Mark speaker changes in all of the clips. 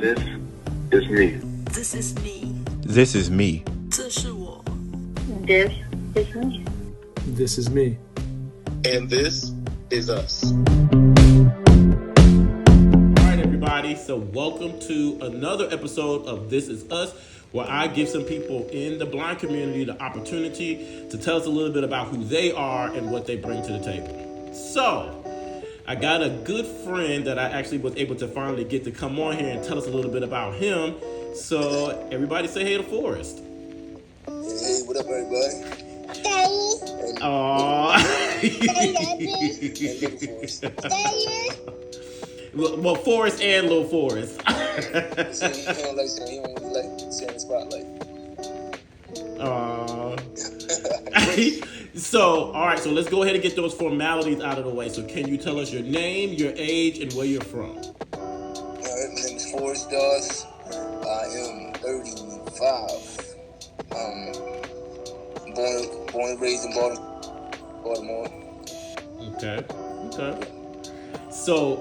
Speaker 1: This is me.
Speaker 2: This is me.
Speaker 3: This is me.
Speaker 2: 这是我。
Speaker 4: This is me.
Speaker 5: This is me.
Speaker 6: And this is us.
Speaker 7: All right, everybody. So welcome to another episode of This Is Us, where I give some people in the blind community the opportunity to tell us a little bit about who they are and what they bring to the table. So, I got a good friend that I actually was able to finally get to come on here and tell us a little bit about him. So, everybody say hey to Foriest.
Speaker 6: Hey, what up, everybody?
Speaker 7: Aww. Well, Forrest and Lil Forrest.
Speaker 6: He don't like saying the spotlight.
Speaker 7: So, all right, so let's go ahead and get those formalities out of the way. So, can you tell us your name, your age, and where you're from?
Speaker 6: All right, my name is Foriest Dawes. I am 35. Born and raised in Baltimore.
Speaker 7: Okay. So,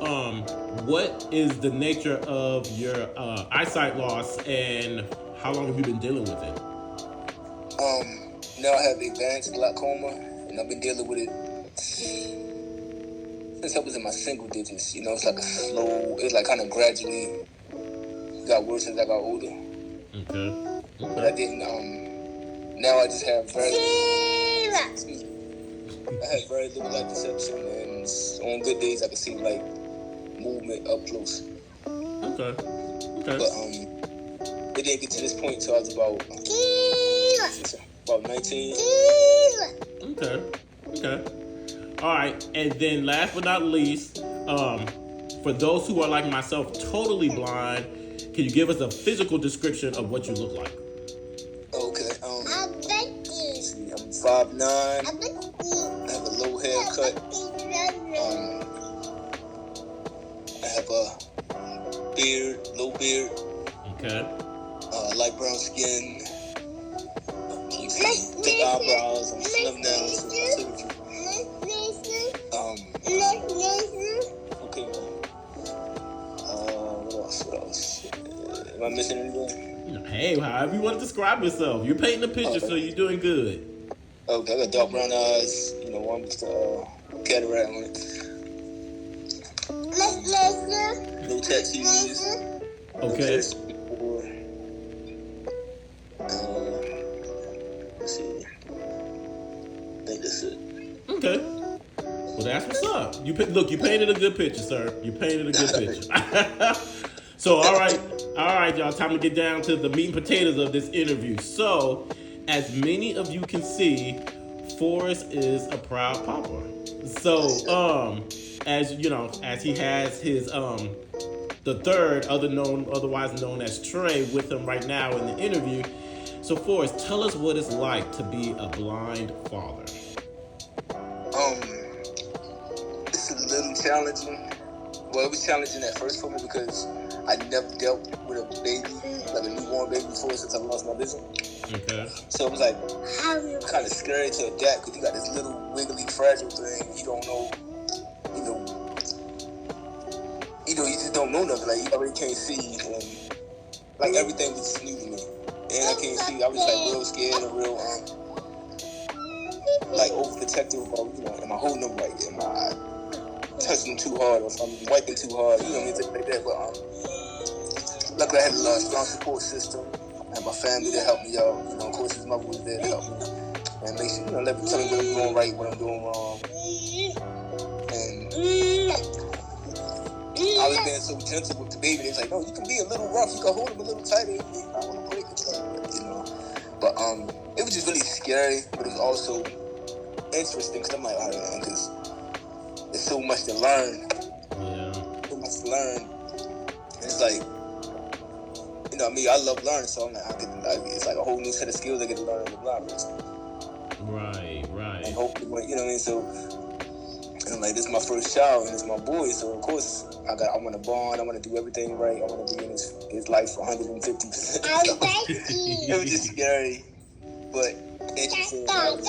Speaker 7: what is the nature of your eyesight loss, and how long have you been dealing with it?
Speaker 6: Now I have advanced glaucoma, and I've been dealing with it since I was in my single digits. You know, it's like it's like kind of gradually got worse as I got older.
Speaker 7: Okay.
Speaker 6: But I didn't, now I just have very little light perception, and on good days I can see like movement up close.
Speaker 7: Okay.
Speaker 6: But it didn't get to this point until I was about 19.
Speaker 7: Okay. All right, and then last but not least, for those who are like myself, totally blind, can you give us a physical description of what you look like?
Speaker 6: Okay. See, I'm 5'9". I have a low haircut. I have a low beard.
Speaker 7: Okay.
Speaker 6: Light brown skin. Thick eyebrows. I'm slim now, so I told you. Okay, man. What else? Am I missing anything?
Speaker 7: Hey, however you want to describe yourself. You're painting a picture, so you're doing good.
Speaker 6: Okay, I got dark brown eyes. You know, one with cataract on it. No tattoos.
Speaker 7: Okay.
Speaker 6: Let's see. I think that's it.
Speaker 7: Okay. Well, that's what's up. You painted a good picture, sir. You painted a good picture. So, all right, y'all. Time to get down to the meat and potatoes of this interview. So, as many of you can see, Forrest is a proud papa. So, as you know, as he has his the third, otherwise known as Trey, with him right now in the interview. So, Forrest, tell us what it's like to be a blind father.
Speaker 6: It's a little challenging. Well, it was challenging at first for me because I never dealt with a baby, like a newborn baby before, since I lost my vision. Okay. So it was like kind of scary to adapt because you got this little wiggly, fragile thing. You don't know, you just don't know nothing. Like you already can't see, and like everything was just new to me. And I can't see. I was like real scared and real like overprotective about, am I holding them right? Am I touching them too hard, or if I'm wiping too hard? You know what I mean? Things like that. But luckily I had a strong support system. I had my family to help me out. Of course his mother was there to help me. And make sure, let me tell me what I'm doing right, what I'm doing wrong. And I was being so gentle with the baby. They was like, no, you can be a little rough. You can hold him a little tighter. I want to break it, But it was just really scary, but it was also interesting because I'm like, all right, man, because there's so much to learn.
Speaker 7: Yeah.
Speaker 6: So much to learn. And it's like, I love learning, so I'm like, it's like a whole new set of skills I get to learn in the blind person.
Speaker 7: Right.
Speaker 6: And hopefully, So, and I'm like, this is my first child, and it's my boy, so of course, I want to bond, I want to do everything right, I want to be in his life for 150%. It was just scary, but interesting. Learn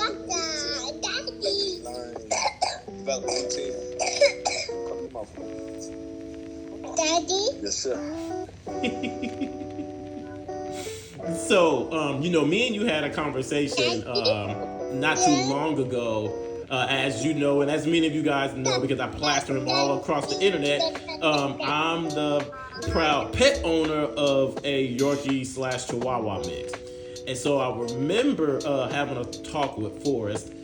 Speaker 6: and develop my routine. Daddy? Yes, sir.
Speaker 7: So, me and you had a conversation not too long ago. As you know, and as many of you guys know, because I plaster them all across the internet, I'm the proud pet owner of a Yorkie / Chihuahua mix. And so I remember having a talk with Forrest,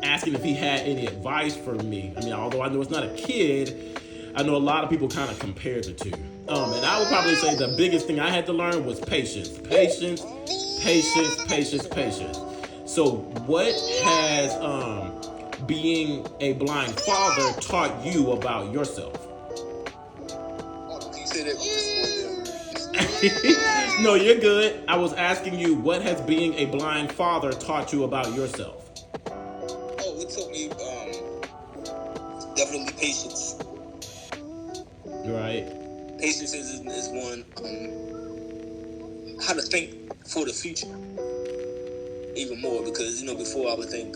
Speaker 7: asking if he had any advice for me. I mean, although I know it's not a kid, I know a lot of people kind of compare the two. And I would probably say the biggest thing I had to learn was patience. Patience, patience, patience, patience. So what has being a blind father taught you about yourself?
Speaker 6: Can you say that?
Speaker 7: No, you're good. I was asking you, what has being a blind father taught you about yourself?
Speaker 6: Oh, it taught me definitely patience.
Speaker 7: Right.
Speaker 6: Patience is one. How to think for the future even more, because before I would think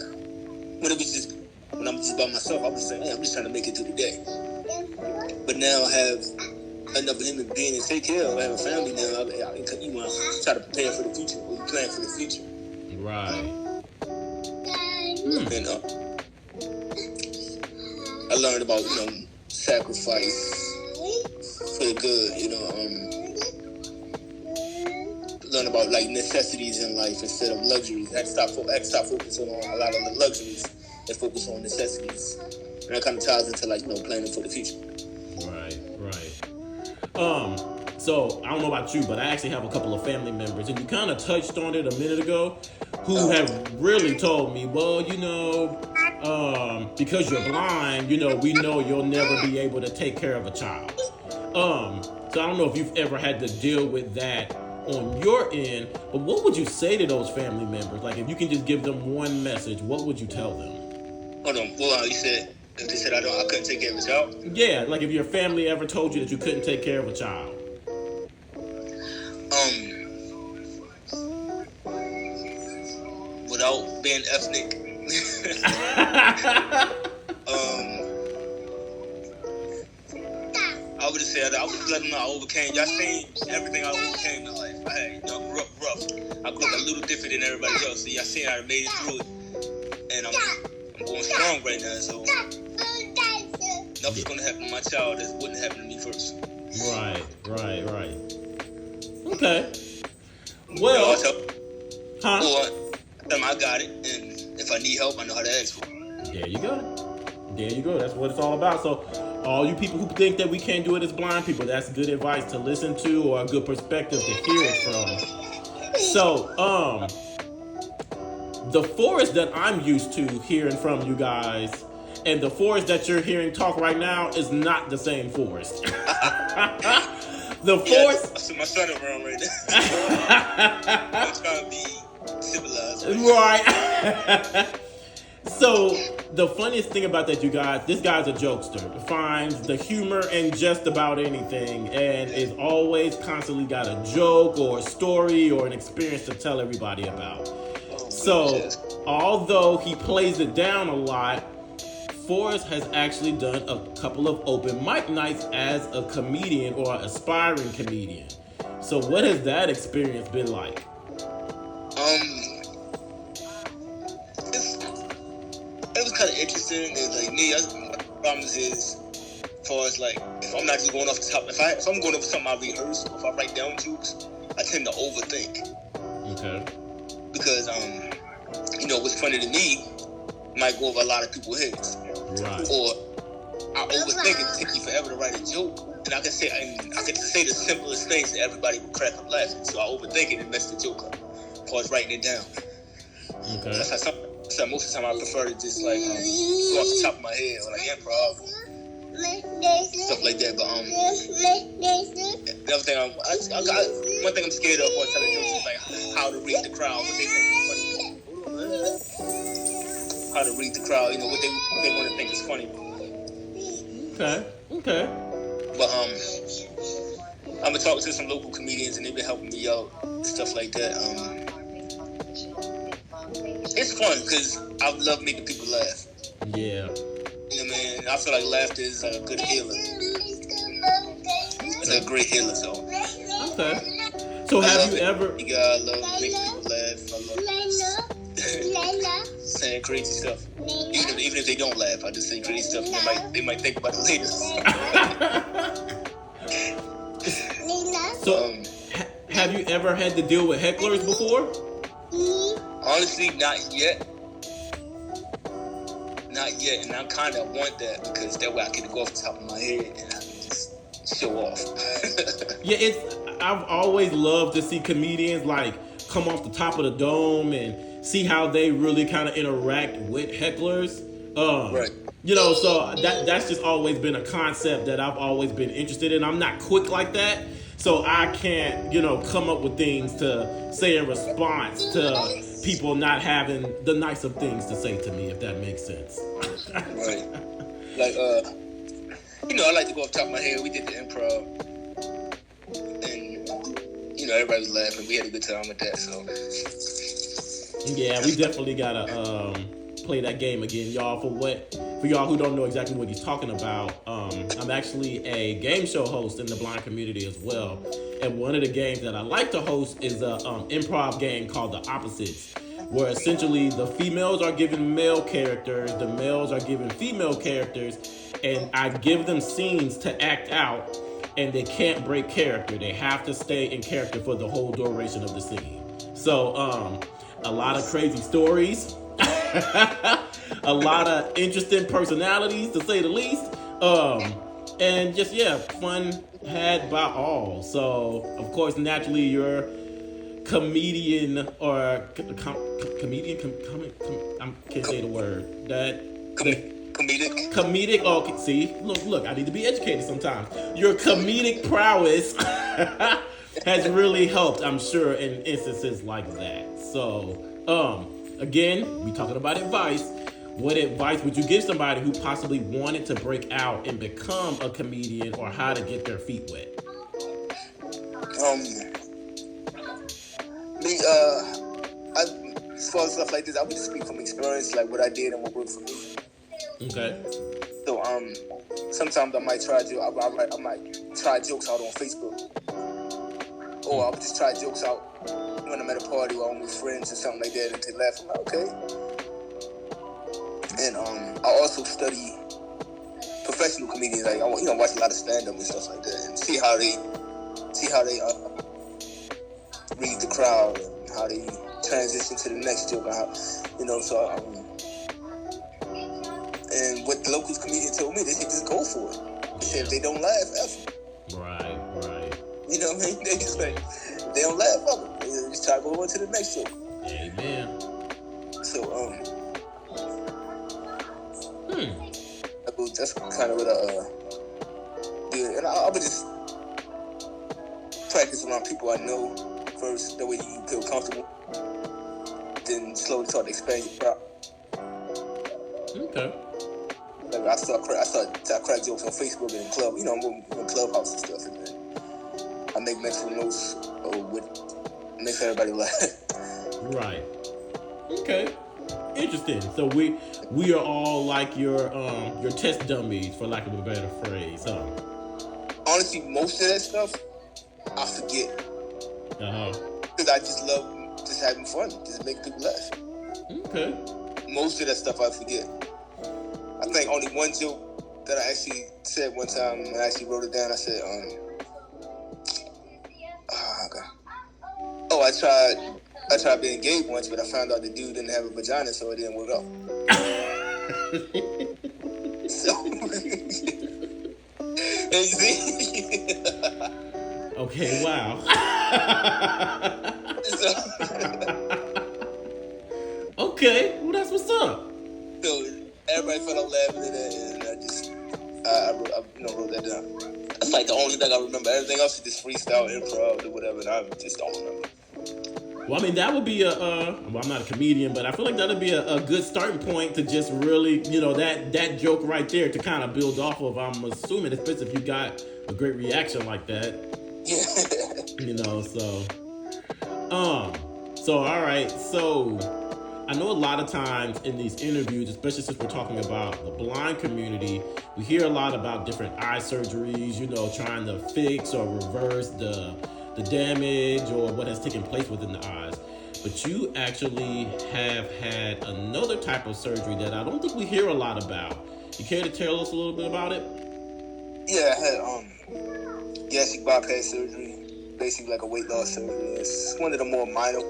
Speaker 6: when I'm just by myself, I would say, hey, I'm just trying to make it through the day. But now I have another human being to take care of. I have a family now. You want to try to prepare for the future, or you plan for the future.
Speaker 7: Right.
Speaker 6: And I learned about sacrifice for the good. Learn about like necessities in life instead of luxuries. I had to stop focusing on a lot of the luxuries and focus on necessities. And that kind of ties into planning for the future.
Speaker 7: Right. So I don't know about you, but I actually have a couple of family members, and you kind of touched on it a minute ago, who have really told me, well, because you're blind, we know you'll never be able to take care of a child. So I don't know if you've ever had to deal with that on your end, but what would you say to those family members? Like, if you can just give them one message, what would you tell them?
Speaker 6: Hold on. Well, you said if they said I couldn't take care of a child.
Speaker 7: Yeah, like if your family ever told you that you couldn't take care of a child.
Speaker 6: Without being ethnic. I would just say I would let them know I overcame. Y'all seen everything I overcame in life. I grew up rough. I grew up a little different than everybody else. So y'all seen I made it through it, and I'm going strong right now. So nothing's gonna happen to my child that wouldn't happen to me first.
Speaker 7: Right. Okay. Well,
Speaker 6: I got it, and if I need help, I know how to ask for it.
Speaker 7: There you go. That's what it's all about. So all you people who think that we can't do it as blind people, that's good advice to listen to, or a good perspective to hear it from. So, the Forrest that I'm used to hearing from you guys and the Forrest that you're hearing talk right now is not the same Forrest. The Forrest...
Speaker 6: I see my son around right now. I'm trying to be civilized.
Speaker 7: Right. So, the funniest thing about that, you guys, this guy's a jokester. Finds the humor in just about anything, and is always constantly got a joke or a story or an experience to tell everybody about. So, although he plays it down a lot, Forrest has actually done a couple of open mic nights as a comedian or an aspiring comedian. So, what has that experience been like?
Speaker 6: It was kind of interesting. It's like me, my problems is, as far as like, if I'm not just going off the top, if I'm going over something I rehearse, or if I write down jokes, I tend to overthink.
Speaker 7: Okay.
Speaker 6: Because what's funny to me might go over a lot of people's heads.
Speaker 7: Right.
Speaker 6: Or I overthink it, take me forever to write a joke, and I can say the simplest things that everybody would crack up laughing. So I overthink it and mess the joke up. As far as writing it down.
Speaker 7: Okay.
Speaker 6: So most of the time I prefer to just like go off the top of my head or like improv, stuff like that. But the other thing one thing I'm scared of while telling jokes is like how to read the crowd, what they think is funny. How to read the crowd, what they want to think is funny.
Speaker 7: Okay.
Speaker 6: But I've been talking to some local comedians and they've been helping me out, stuff like that. It's fun because I love making people laugh.
Speaker 7: Yeah.
Speaker 6: I feel like laughter is a good healer. It's a great healer, so
Speaker 7: Okay. So
Speaker 6: I
Speaker 7: have
Speaker 6: love
Speaker 7: you
Speaker 6: it.
Speaker 7: ever?
Speaker 6: I love making people laugh. I love saying crazy stuff. Even if they don't laugh, I just say crazy stuff. And they might think about it later.
Speaker 7: So, have you ever had to deal with hecklers before?
Speaker 6: Honestly, not yet. Not yet, and I kind of want that because that way I can go off the top of my head and I can just show off.
Speaker 7: Yeah, I've always loved to see comedians like come off the top of the dome and see how they really kind of interact with hecklers.
Speaker 6: Right.
Speaker 7: You know, so that's just always been a concept that I've always been interested in. I'm not quick like that, so I can't, come up with things to say in response to people not having the nicer things to say to me, if that makes sense.
Speaker 6: Right. Like, I like to go off the top of my head. We did the improv, and everybody was laughing. We had a good time with that. So
Speaker 7: yeah, we definitely gotta play that game again, y'all. For y'all who don't know exactly what he's talking about, I'm actually a game show host in the blind community as well. And one of the games that I like to host is a improv game called The Opposites, where essentially the females are given male characters, the males are given female characters, and I give them scenes to act out, and they can't break character. They have to stay in character for the whole duration of the scene. So, a lot of crazy stories, a lot of interesting personalities, to say the least, and just fun had by all. So of course, naturally, you're comedian or comedian. I can't say the word that. Comedic. Oh, see, look. I need to be educated sometimes. Your comedic prowess has really helped, I'm sure, in instances like that. So, again, we talking about advice. What advice would you give somebody who possibly wanted to break out and become a comedian, or how to get their feet wet?
Speaker 6: As far as stuff like this, I would just speak from experience, like what I did and what worked for me.
Speaker 7: Okay.
Speaker 6: So, sometimes I might try jokes out on Facebook, or I would just try jokes out when I'm at a party or I'm with friends or something like that, and they laugh. I'm like, okay. And I also study professional comedians. Like, I watch a lot of stand-up and stuff like that, and see how they read the crowd and how they transition to the next joke. And what the local comedian told me, they said just go for it. They said if they don't laugh, F them.
Speaker 7: Right.
Speaker 6: You know what I mean? They just like, if they don't laugh, F them. They just try to go on to the next joke.
Speaker 7: Amen.
Speaker 6: So, that's kind of what I do. And I would just practice around people I know first. That way you feel comfortable. Then slowly start to expand your crowd.
Speaker 7: Okay.
Speaker 6: Like I crack jokes on Facebook and in club. I'm in Clubhouse and stuff, and then I make mental notes with makes everybody laugh.
Speaker 7: Right. Okay. Interesting. So we are all like your test dummies, for lack of a better phrase, huh?
Speaker 6: Honestly, most of that stuff I forget. Because I just love just having fun, just making people laugh.
Speaker 7: Okay.
Speaker 6: Most of that stuff I forget. I think only one joke that I actually said one time, and I actually wrote it down. I said, I tried being gay once, but I found out the dude didn't have a vagina, so it didn't work out. So, and you see?
Speaker 7: Okay, wow. Okay, well that's what's up.
Speaker 6: So everybody fell out laughing at that, and I wrote that down. That's like the only thing I remember. Everything else is just freestyle, improv, or whatever, and I just don't remember.
Speaker 7: Well, I mean, that would be I'm not a comedian, but I feel like that would be a good starting point to just really, that joke right there to kind of build off of, I'm assuming, especially if you got a great reaction like that.
Speaker 6: Yeah.
Speaker 7: So all right. So I know a lot of times in these interviews, especially since we're talking about the blind community, we hear a lot about different eye surgeries, trying to fix or reverse the the damage or what has taken place within the eyes. But you actually have had another type of surgery that I don't think we hear a lot about. You care to tell us a little bit about it?
Speaker 6: Yeah, I had gastric bypass surgery, basically like a weight loss surgery. It's one of the more minor.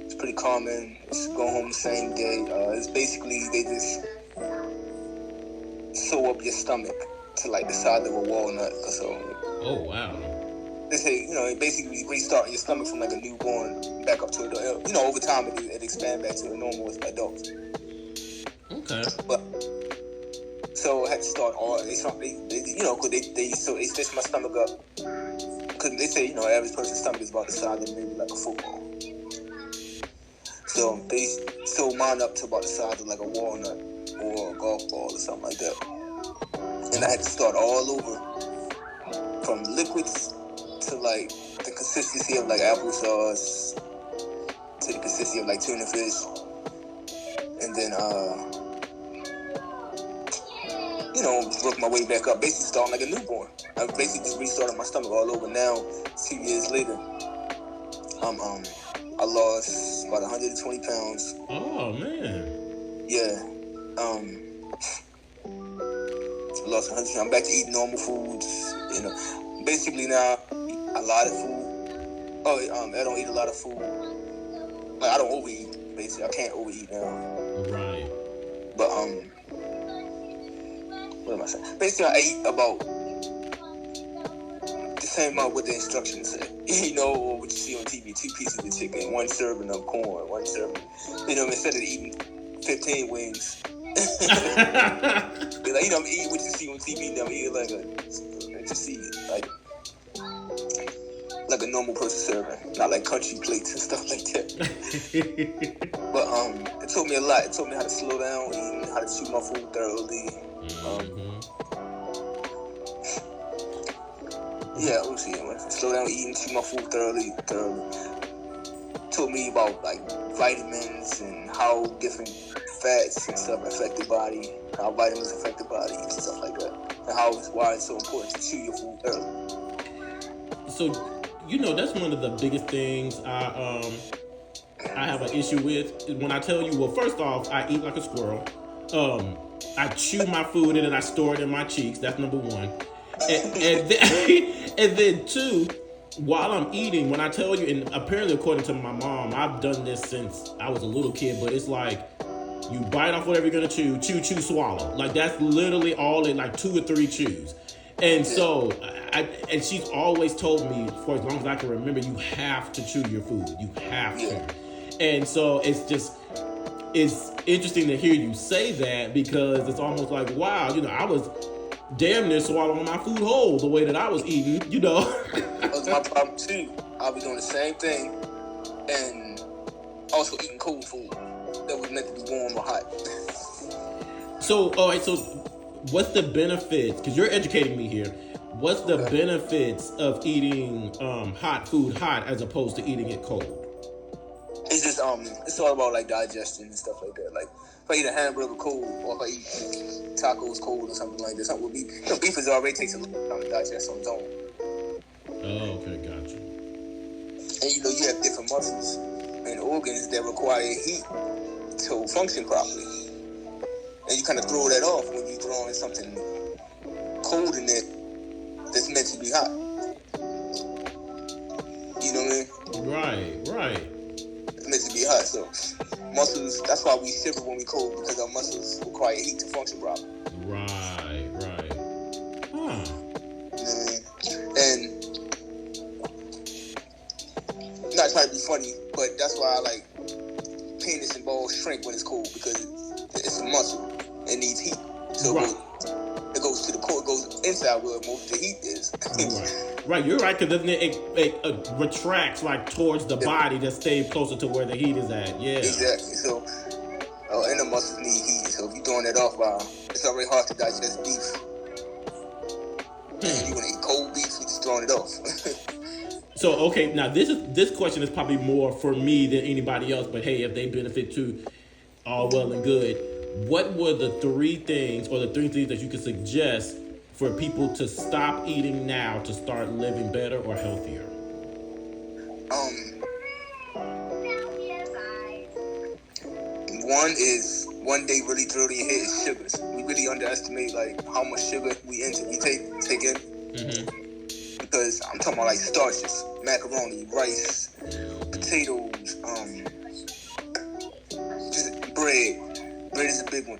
Speaker 6: It's pretty common. It's go home the same day. It's basically they just sew up your stomach to like the size of a walnut or so.
Speaker 7: Oh wow.
Speaker 6: They say, it basically restarting your stomach from like a newborn back up to adult. Over time it expands back to the normal as adults.
Speaker 7: Okay.
Speaker 6: But so I had to start all. They stitched my stomach up because they say average person's stomach is about the size of maybe like a football. So they sewed mine up to about the size of like a walnut or a golf ball or something like that. And I had to start all over from liquids to like the consistency of like applesauce to the consistency of like tuna fish, and then work my way back up, basically starting like a newborn. I basically just restarted my stomach all over. Now 2 years later, I lost about 120 pounds.
Speaker 7: Oh man.
Speaker 6: Yeah. Lost 100. I'm back to eating normal foods. Basically now I eat a lot of food. I don't eat a lot of food. Like I don't overeat. Basically, I can't overeat now.
Speaker 7: Right.
Speaker 6: But what am I saying? Basically, I eat about the same amount what the instructions say. Or what you see on TV: 2 pieces of chicken, 1 serving of corn, 1 serving. Instead of eating 15 wings. Like, I'm eating what you see on TV. I'm eating like a normal person serving, not like country plates and stuff like that. But it taught me a lot. It taught me how to slow down, eating, how to chew my food thoroughly. Slow down eating, chew my food thoroughly. Taught me about like vitamins and how different fats and stuff affect the body, how vitamins affect the body and stuff like that, and why it's so important to chew your food early.
Speaker 7: So, that's one of the biggest things I have an issue with. When I tell you, well, first off, I eat like a squirrel. I chew my food and then I store it in my cheeks. That's number one. And then 2, while I'm eating, when I tell you, and apparently according to my mom, I've done this since I was a little kid, but it's like you bite off whatever you're gonna chew, swallow. Like that's literally all in like 2 or 3 chews. And so, and she's always told me for as long as I can remember, you have to chew your food. You have to. And so it's interesting to hear you say that, because it's almost like, wow, I was damn near swallowing my food whole the way that I was eating,
Speaker 6: That was my problem too. I'll be doing the same thing and also eating cold food that was meant to be warm or hot.
Speaker 7: So, all right, so what's the benefits? Because you're educating me here. What's the benefits of eating hot food hot as opposed to eating it cold?
Speaker 6: It's just it's all about like digestion and stuff like that. Like if I eat a hamburger cold, or if I eat tacos cold or something like that, something with beef. Beef is already takes a long time to digest on its own.
Speaker 7: Oh, okay, gotcha.
Speaker 6: And you have different muscles and organs that require heat to function properly. And you kind of throw that off when you throw in something cold in it that's meant to be hot. You know what I mean?
Speaker 7: Right.
Speaker 6: It's meant to be hot, so muscles, that's why we shiver when we cold, because our muscles require heat to function properly.
Speaker 7: Right. Huh.
Speaker 6: You know what I mean? And not trying to be funny, but that's why I like penis and balls shrink when it's cold, because it's a muscle. It needs heat. So it goes to the core, it goes inside where most of the heat is.
Speaker 7: Right, you're right, because it retracts like towards the body to stay closer to where the heat is at. Yeah.
Speaker 6: Exactly. So, and the muscles need heat. So if you're throwing that off, it's already hard to digest beef. If you want to eat cold beef, you're just throwing it off.
Speaker 7: So, okay, now this question is probably more for me than anybody else, but hey, if they benefit too, all well and good. What were the 3 things, or the 3 things that you could suggest for people to stop eating now to start living better or healthier?
Speaker 6: One is one day really thoroughly hit is sugars. We really underestimate like how much sugar we take in. Because I'm talking about like starches, macaroni, rice, potatoes, just bread. Bread is a big one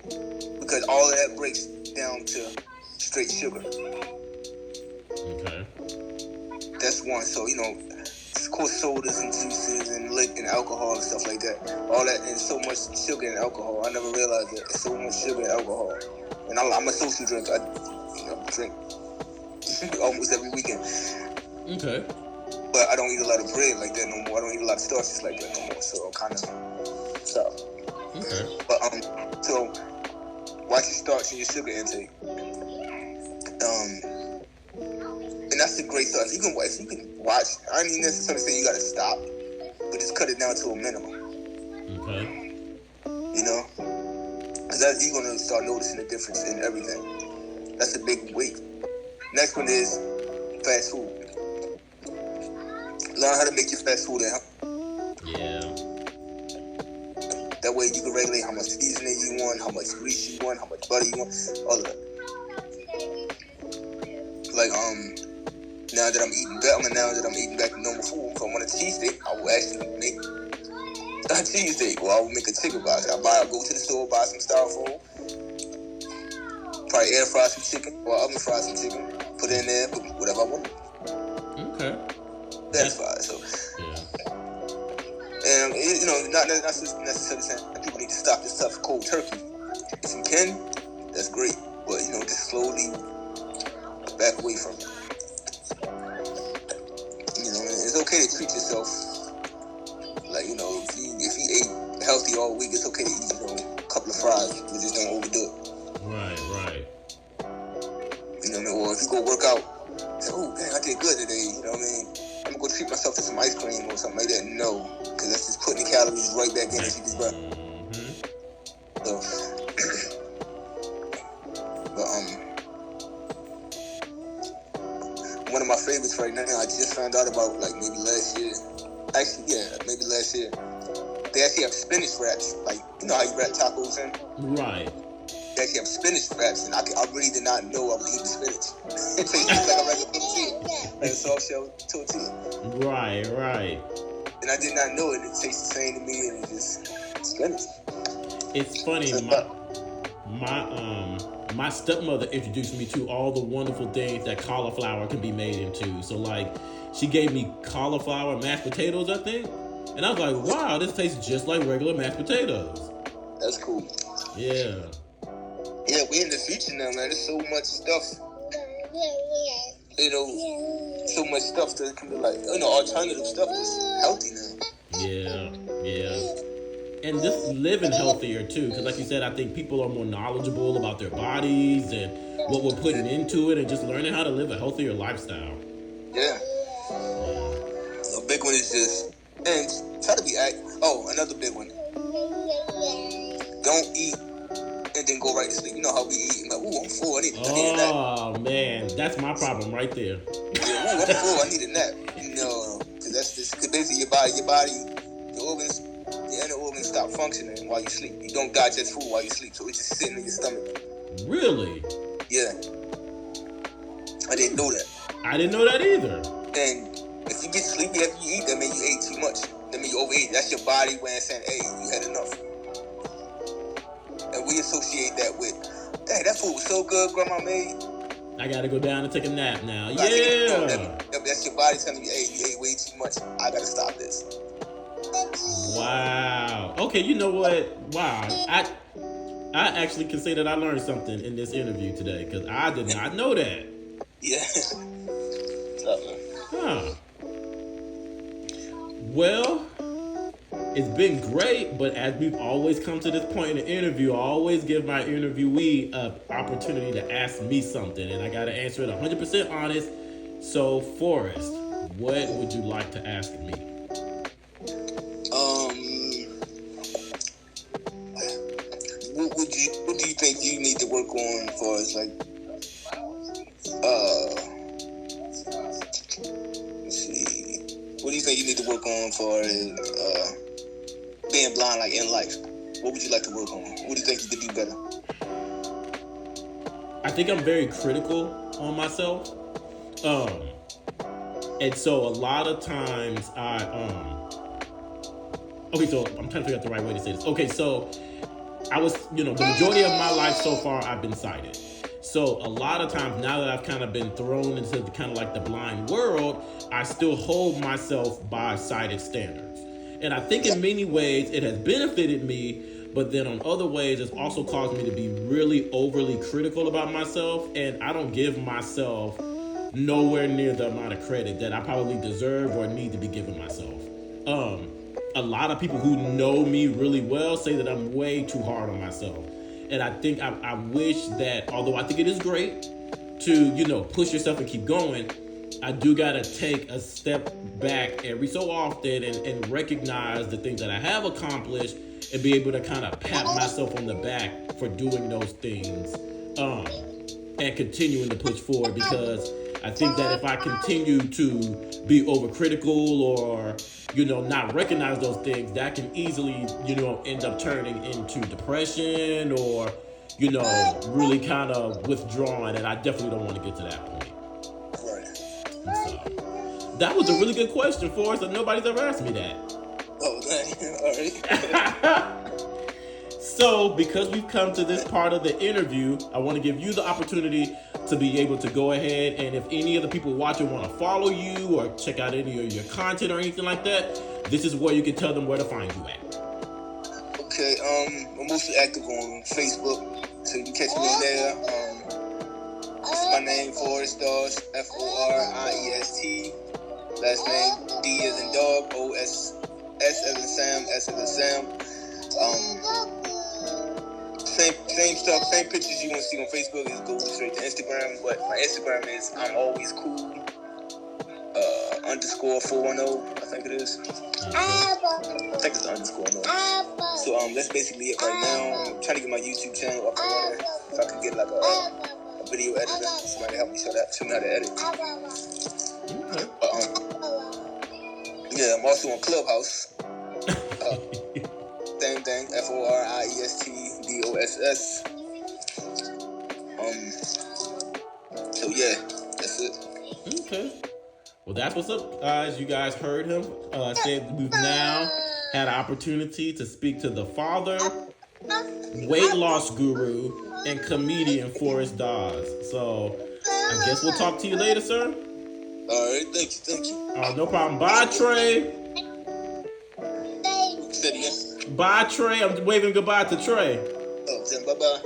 Speaker 6: because all of that breaks down to straight sugar.
Speaker 7: Okay.
Speaker 6: That's one. So of course, sodas and juices and alcohol and stuff like that. All that, and so much sugar and alcohol. I never realized that there's so much sugar and alcohol. And I'm a social drinker. I drink almost every weekend.
Speaker 7: Okay.
Speaker 6: But I don't eat a lot of bread like that no more. I don't eat a lot of starches like that no more. So I'm kind of stop.
Speaker 7: Okay.
Speaker 6: But so watch your starch and your sugar intake. And that's the great stuff. If you can watch, I don't even necessarily say you gotta stop, but just cut it down to a minimum.
Speaker 7: Okay.
Speaker 6: Because you're gonna start noticing the difference in everything. That's a big weight. Next one is fast food. Learn how to make your fast food at home.
Speaker 7: Yeah.
Speaker 6: That way you can regulate how much seasoning you want, how much grease you want, how much butter you want, all of that. Like now that I'm eating back to normal food, if I want a cheesesteak, I will actually make a cheesesteak, or I will make a chicken box. I'll go to the store, buy some styrofoam, probably air fry some chicken or oven fry some chicken, put it in there, put whatever I want.
Speaker 7: Okay.
Speaker 6: That's fine. So, and not necessarily saying people need to stop this stuff cold turkey. If you can, that's great, but just slowly back away from it. It's okay to treat yourself. Like, if you ate healthy all week, it's okay to eat, a couple of fries. You just don't overdo it.
Speaker 7: Right.
Speaker 6: Or if you go work out, say, oh, man, I did good today, I'm gonna go treat myself to some ice cream or something like that. No, because that's just putting the calories right back in into your body. So, but one of my favorites right now, I just found out about maybe last year. Maybe last year. They actually have spinach wraps. Like, how you wrap tacos in?
Speaker 7: Right.
Speaker 6: They actually have spinach wraps, and I really did not know I was eating spinach. It tastes just like a regular tortilla, like a soft shell tortilla.
Speaker 7: Right.
Speaker 6: And I did not know it. It tastes the same to me, and it's just spinach.
Speaker 7: It's funny. My stepmother introduced me to all the wonderful things that cauliflower can be made into. So she gave me cauliflower mashed potatoes, I think, and I was like, wow, this tastes just like regular mashed potatoes.
Speaker 6: That's cool.
Speaker 7: Yeah.
Speaker 6: Yeah, we're in the future now, man. There's so much stuff. So much stuff that can be alternative stuff that's healthy now.
Speaker 7: Yeah. And just living healthier too, because like you said, I think people are more knowledgeable about their bodies and what we're putting into it, and just learning how to live a healthier lifestyle.
Speaker 6: Yeah. A big one is just, and try to be another big one. Don't eat and then go right to sleep. You know how we eat, like, ooh, I'm full, I need a nap.
Speaker 7: Oh man, that's my problem right there.
Speaker 6: Yeah, ooh, I'm full, I need a nap. Because that's just, because basically your body, your organs, your inner organs stop functioning while you sleep. You don't digest food while you sleep, so it's just sitting in your stomach.
Speaker 7: Really?
Speaker 6: Yeah. I didn't know that.
Speaker 7: I didn't know that either.
Speaker 6: And if you get sleepy after you eat, that means you ate too much. That means you overeat. That's your body way of saying, hey, you had enough. And we associate that with, dang, that food was so good Grandma made.
Speaker 7: I gotta go down and take a nap now.
Speaker 6: That's your body telling you, hey, you ate way too much. I gotta stop this.
Speaker 7: Wow. Okay, you know what? Wow. I actually can say that I learned something in this interview today, because I did not know that.
Speaker 6: Yeah.
Speaker 7: Huh. Well, it's been great, but as we've always come to this point in the interview, I always give my interviewee an opportunity to ask me something, and I got to answer it 100% honest. So, Forrest, what would you like to ask me?
Speaker 6: What do you think you need to work on as far as think you need to work on for being blind, like in life? What would you like to work on? What do you think you could do better?
Speaker 7: I think I'm very critical on myself. And so a lot of times okay, so I'm trying to figure out the right way to say this. Okay, so I was, the majority of my life so far, I've been sighted. So a lot of times now that I've kind of been thrown into kind of like the blind world, I still hold myself by sighted standards. And I think in many ways it has benefited me, but then on other ways it's also caused me to be really overly critical about myself, and I don't give myself nowhere near the amount of credit that I probably deserve or need to be giving myself. A lot of people who know me really well say that I'm way too hard on myself. And I think I wish that, although I think it is great to, push yourself and keep going, I do got to take a step back every so often and recognize the things that I have accomplished and be able to kind of pat myself on the back for doing those things and continuing to push forward, because I think that if I continue to be overcritical or, not recognize those things, that can easily, end up turning into depression or, really kind of withdrawing. And I definitely don't want to get to that point.
Speaker 6: Right.
Speaker 7: So, that was a really good question for us, and nobody's ever asked me that.
Speaker 6: Oh, all right.
Speaker 7: So, because we've come to this part of the interview, I want to give you the opportunity to be able to go ahead, and if any of the people watching want to follow you or check out any of your content or anything like that, this is where you can tell them where to find you at.
Speaker 6: Okay, I'm mostly active on Facebook, so you can catch me in there. This is my name, Foriest, Foriest. Last name, D as in dog, O-S, S as in Sam, S as in Sam. Same stuff, same pictures you want to see on Facebook is go straight to Instagram, but my Instagram is I'm always cool _410, I think it is. I think it's the _ no. So that's basically it right now. I'm trying to get my YouTube channel up and running. If I could get like a video editor, somebody help me show me how to edit. Yeah, I'm also on Clubhouse. Same thing, FORIESTDOSS. So yeah, that's it.
Speaker 7: Okay. Well, that's what's up, guys. You guys heard him. Said we've now had an opportunity to speak to the father, weight loss guru, and comedian Foriest Dawes. So I guess we'll talk to you later, sir.
Speaker 6: All right, thank you.
Speaker 7: No problem. Bye, Trey.
Speaker 6: Say it again.
Speaker 7: Bye, Trey. I'm waving goodbye to Trey.
Speaker 6: Oh, then bye-bye.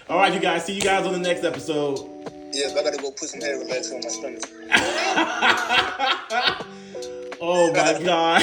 Speaker 7: All right, you guys. See you guys on the next episode.
Speaker 6: Yeah, but I gotta go put some hair relaxer on my stomach.
Speaker 7: Oh my God.